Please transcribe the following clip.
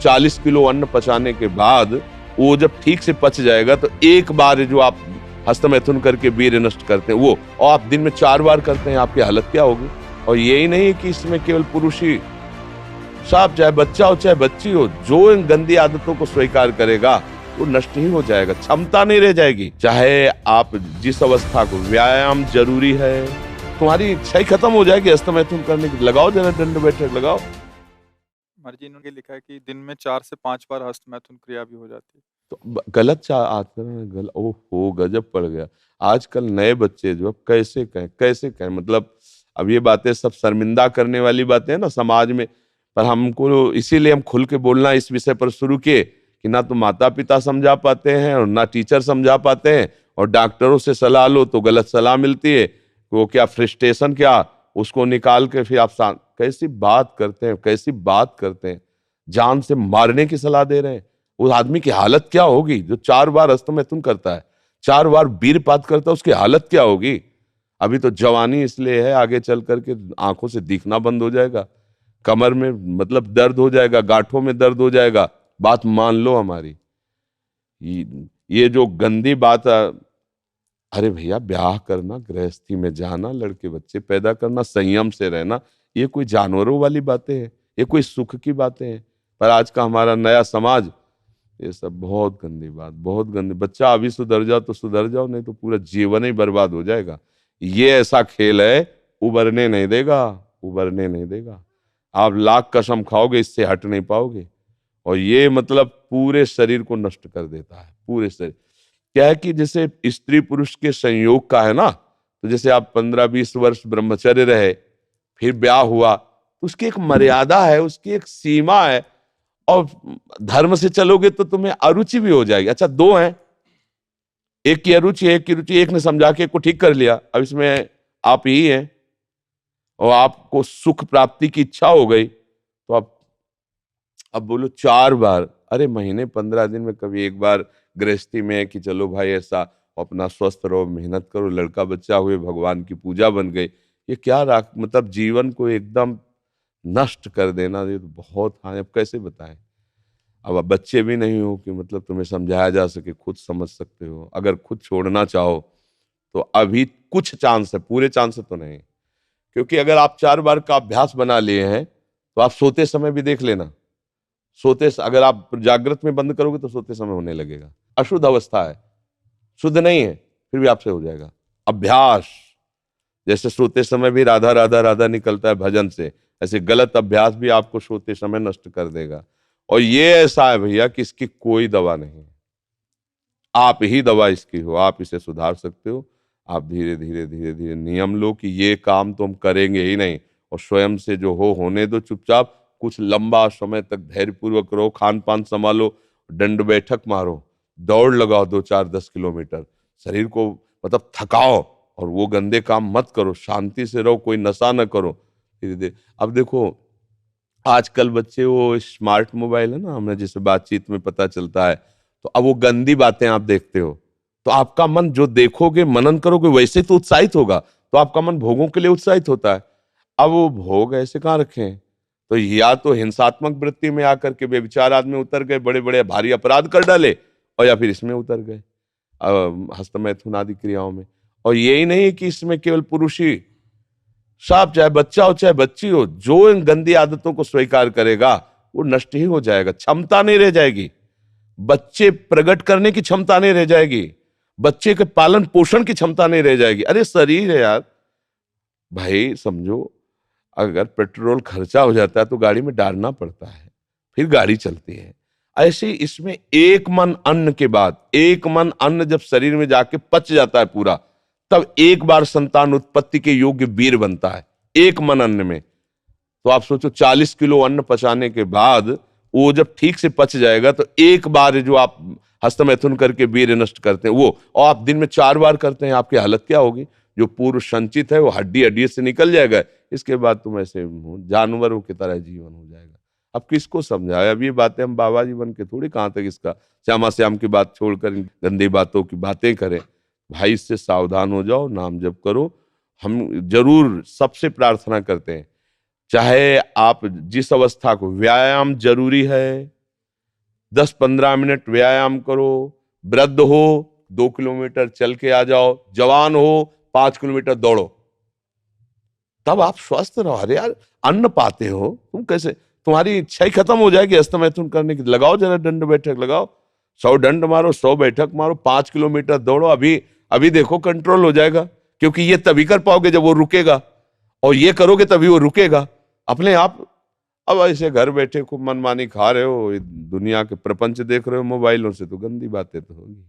40 kilo अन्न पचाने के बाद वो जब ठीक से पच जाएगा तो एक बार जो आप हस्तमैथुन करके वीर्य नष्ट करते हैं वो, और आप दिन में 4 बार करते हैं, आपकी हालत क्या होगी। और यही नहीं कि इसमें केवल पुरुष ही, साहब चाहे बच्चा हो चाहे बच्ची हो, जो इन गंदी आदतों को स्वीकार करेगा वो नष्ट ही हो जाएगा, क्षमता नहीं रह जाएगी। चाहे आप जिस अवस्था को, व्यायाम जरूरी है, तुम्हारी इच्छा ही खत्म हो जाएगी हस्तमैथुन करने की। लगाओ जरा दंड बैठक लगाओ। मर्जी इन्होंने लिखा है कि दिन में 4 से 5 बार हस्तमैथुन क्रिया भी हो जाती है। तो गलत आचरण, ओहो गजब पड़ गया। आजकल नए बच्चे जो कैसे कहें, मतलब अब ये बातें सब शर्मिंदा करने वाली बातें हैं ना समाज में, पर हमको इसीलिए हम खुल के बोलना इस विषय पर शुरू किए कि ना तो माता पिता समझा पाते हैं और ना टीचर समझा पाते हैं, और डॉक्टरों से सलाह लो तो गलत सलाह मिलती है। वो क्या फ्रस्ट्रेशन, क्या उसको निकाल के फिर आप कैसी बात करते हैं, जान से मारने की सलाह दे रहे हैं। उस आदमी की हालत क्या होगी जो 4 बार हस्तमैथुन करता है, 4 बार वीरपात करता है, उसकी हालत क्या होगी। अभी तो जवानी इसलिए है, आगे चल करके आंखों से दिखना बंद हो जाएगा, कमर में मतलब दर्द हो जाएगा, गांठों में दर्द हो जाएगा। बात मान लो हमारी, ये जो गंदी बात, अरे भैया ब्याह करना, गृहस्थी में जाना, लड़के बच्चे पैदा करना, संयम से रहना, ये कोई जानवरों वाली बातें हैं, ये कोई सुख की बातें हैं। पर आज का हमारा नया समाज, ये सब बहुत गंदी बात, बहुत गंदी। बच्चा अभी सुधर जाओ तो सुधर जाओ, नहीं तो पूरा जीवन ही बर्बाद हो जाएगा। ये ऐसा खेल है, उबरने नहीं देगा। आप लाख कसम खाओगे, इससे हट नहीं पाओगे। और ये मतलब पूरे शरीर को नष्ट कर देता है, पूरे शरीर। क्या है कि जैसे स्त्री पुरुष के संयोग का है ना, तो जैसे आप 15-20 वर्ष ब्रह्मचर्य रहे, फिर ब्याह हुआ, तो उसकी एक मर्यादा है, उसकी एक सीमा है। और धर्म से चलोगे तो तुम्हें अरुचि भी हो जाएगी। अच्छा, 2 हैं, एक की अरुचि है, एक की रुचि, एक ने समझा के एक को ठीक कर लिया, अब इसमें आप ही हैं, और आपको सुख प्राप्ति की इच्छा हो गई, तो आप अब बोलो 4 बार, अरे महीने 15 दिन में कभी एक बार गृहस्थी में कि चलो भाई ऐसा अपना स्वस्थ रहो, मेहनत करो, लड़का बच्चा हुए, भगवान की पूजा बन गई। ये क्या मतलब जीवन को एकदम नष्ट कर देना, ये तो बहुत। हाँ, अब कैसे बताएं। अब आप बच्चे भी नहीं हो कि मतलब तुम्हें समझाया जा सके, खुद समझ सकते हो। अगर खुद छोड़ना चाहो तो अभी कुछ चांस है, पूरे चांस तो नहीं, क्योंकि अगर आप 4 बार का अभ्यास बना लिए हैं तो आप सोते समय भी देख लेना। अगर आप जागृत में बंद करोगे तो सोते समय होने लगेगा। अशुद्ध अवस्था है, शुद्ध नहीं है, फिर भी आपसे हो जाएगा। अभ्यास, जैसे सोते समय भी राधा राधा राधा निकलता है भजन से, ऐसे गलत अभ्यास भी आपको सोते समय नष्ट कर देगा। और ये ऐसा है भैया कि इसकी कोई दवा नहीं है, आप ही दवा इसकी हो। आप इसे सुधार सकते हो। आप धीरे धीरे नियम लो कि ये काम तो हम करेंगे ही नहीं, और स्वयं से जो होने दो चुपचाप। कुछ लंबा समय तक धैर्यपूर्वक रहो, खान पान संभालो, दंड बैठक मारो, दौड़ लगाओ 2-4-10 किलोमीटर, शरीर को मतलब थकाओ, और वो गंदे काम मत करो, शांति से रहो, कोई नशा न करो। धीरे धीरे अब देखो आजकल बच्चे, वो स्मार्ट मोबाइल है ना, हमें जैसे बातचीत में पता चलता है, तो अब वो गंदी बातें आप देखते हो तो आपका मन जो देखोगे, मनन करोगे, वैसे तो उत्साहित होगा, तो आपका मन भोगों के लिए उत्साहित होता है। अब वो भोग ऐसे कहाँ रखें, तो या तो हिंसात्मक वृत्ति में आकर के बेविचार आदमी उतर गए, बड़े बड़े भारी अपराध कर डाले, और या फिर इसमें उतर गए हस्तमैथुन आदि क्रियाओं में। और यही नहीं कि इसमें केवल पुरुष ही, साहब चाहे बच्चा हो चाहे बच्ची हो, जो इन गंदी आदतों को स्वीकार करेगा वो नष्ट ही हो जाएगा, क्षमता नहीं रह जाएगी। बच्चे प्रकट करने की क्षमता नहीं रह जाएगी, बच्चे के पालन पोषण की क्षमता नहीं रह जाएगी। अरे शरीर है यार भाई, समझो अगर पेट्रोल खर्चा हो जाता है तो गाड़ी में डालना पड़ता है, फिर गाड़ी चलती है। ऐसे इसमें एक मन अन्न के बाद, एक मन अन्न जब शरीर में जाके पच जाता है पूरा, तब एक बार संतान उत्पत्ति के योग्य वीर बनता है, एक मन अन्न में। तो आप सोचो 40 किलो अन्न पचाने के बाद वो जब ठीक से पच जाएगा तो एक बार जो आप हस्तमैथुन करके वीर्य नष्ट करते हैं वो, और आप दिन में 4 बार करते हैं, आपकी हालत क्या होगी। जो पूर्व संचित है वो हड्डी हड्डी से निकल जाएगा, इसके बाद तुम ऐसे जानवरों की तरह जीवन हो जाएगा। अब किसको समझाए, अब ये बातें हम बाबा जी बन के थोड़ी कहाँ तक इसका श्यामा श्याम की बात छोड़कर गंदी बातों की बातें करें। भाई इससे सावधान हो जाओ, नाम जप करो। हम जरूर सबसे प्रार्थना करते हैं, चाहे आप जिस अवस्था को, व्यायाम जरूरी है, 10-15 मिनट व्यायाम करो। वृद्ध हो 2 किलोमीटर चल के आ जाओ, जवान हो 5 किलोमीटर दौड़ो, तब आप स्वस्थ रहो। अरे यार, अन्न पाते हो तुम, कैसे तुम्हारी इच्छा ही खत्म हो जाएगी हस्तमैथुन करने की। लगाओ जरा दंड बैठक लगाओ, 100 दंड मारो, 100 बैठक मारो, 5 किलोमीटर दौड़ो। अभी अभी देखो कंट्रोल हो जाएगा, क्योंकि ये तभी कर पाओगे जब वो रुकेगा, और ये करोगे तभी वो रुकेगा अपने आप। अब ऐसे घर बैठे खूब मनमानी खा रहे हो, दुनिया के प्रपंच देख रहे हो मोबाइलों से, तो गंदी बातें तो होगी।